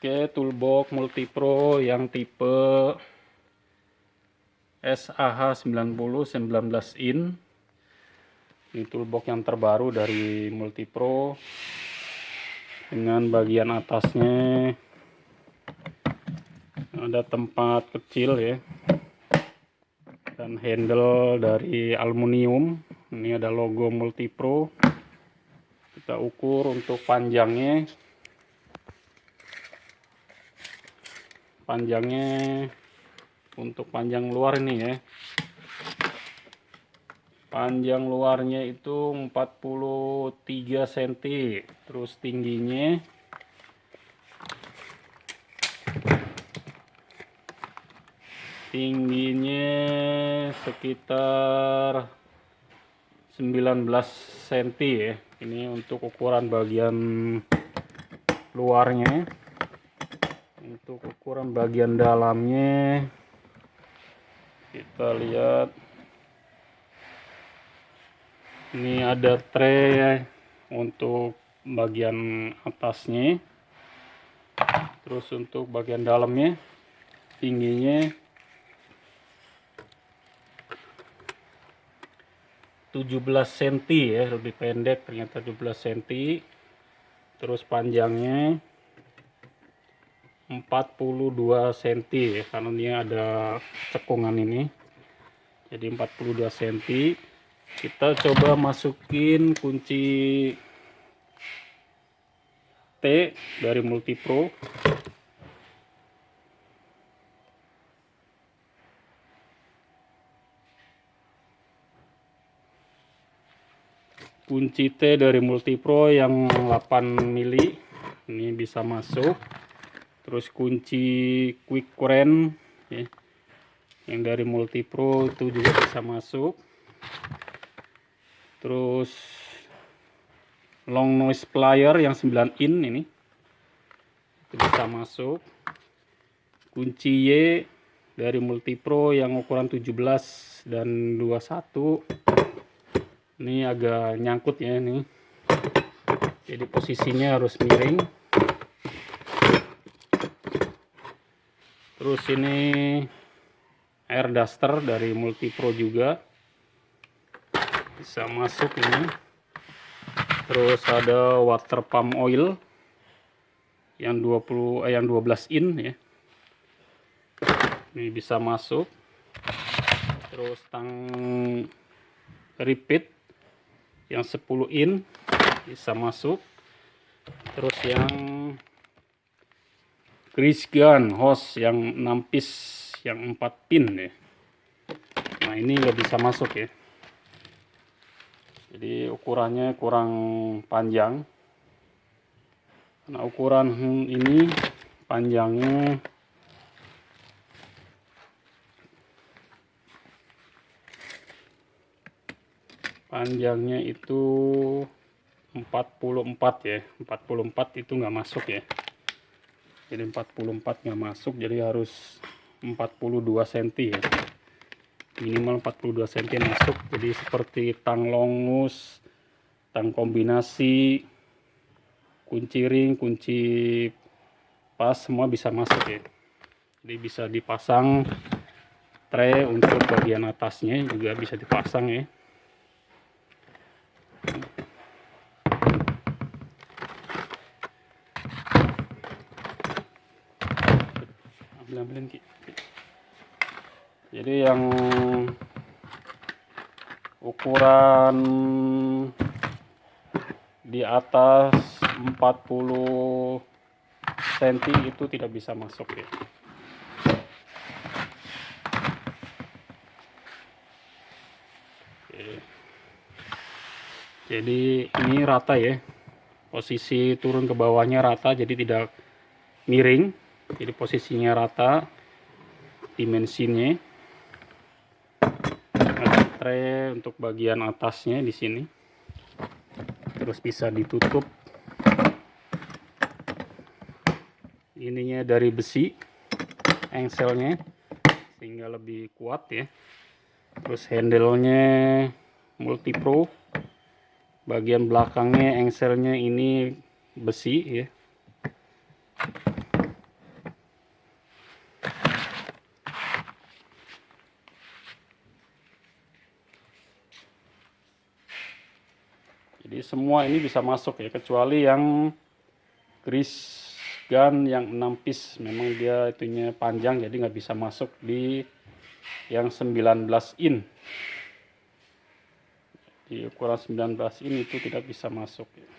Oke, toolbox multipro yang tipe SAH 90 19 in. Ini toolbox yang terbaru dari multipro dengan bagian atasnya ada tempat kecil ya, dan handle dari aluminium. Ini ada logo multipro. Kita ukur untuk panjangnya untuk panjang luar ini ya, panjang luarnya itu 43 cm, terus tingginya sekitar 19 cm ya. Ini untuk ukuran bagian luarnya. Untuk ukuran bagian dalamnya kita lihat, ini ada tray untuk bagian atasnya, terus untuk bagian dalamnya tingginya 17 cm ya, lebih pendek ternyata 17 cm. Terus panjangnya 42 cm ya, karena ini ada cekungan ini, jadi 42 cm. Kita coba masukin kunci T dari multipro. Kunci T dari multipro yang 8 mili ini bisa masuk. Terus kunci quick current ya, yang dari multipro itu juga bisa masuk. Terus long noise plier yang 9 in ini itu bisa masuk. Kunci Y dari multipro yang ukuran 17 dan 21 ini agak nyangkut ya ini, jadi posisinya harus miring. Terus ini air duster dari multipro juga bisa masuk ini. Terus ada water pump oil yang 12 in ya, ini bisa masuk. Terus tang repeat yang 10 in bisa masuk. Terus yang grease gun hose yang 6 piece yang 4 pin ya, nah ini nggak bisa masuk ya, jadi ukurannya kurang panjang. Nah, ukuran ini panjangnya itu 44 ya, 44 itu nggak masuk ya, jadi 44 nggak masuk, jadi harus 42 cm ya, minimal 42 cm masuk. Jadi seperti tang longus, tang kombinasi, kunci ring, kunci pas, semua bisa masuk ya. Jadi bisa dipasang tray untuk bagian atasnya juga bisa dipasang ya. Ambilin Ki. Jadi yang ukuran di atas 40 cm itu tidak bisa masuk ya. Jadi ini rata ya, posisi turun ke bawahnya rata, jadi tidak miring, jadi posisinya rata. Dimensinya ada tray untuk bagian atasnya di sini, terus bisa ditutup. Ininya dari besi engselnya sehingga lebih kuat ya. Terus handle-nya multipro, bagian belakangnya engselnya ini besi ya. Jadi semua ini bisa masuk ya, kecuali yang grease gun yang 6 piece, memang dia itunya panjang jadi nggak bisa masuk di yang 19 in. Di ukuran 19 in itu tidak bisa masuk ya.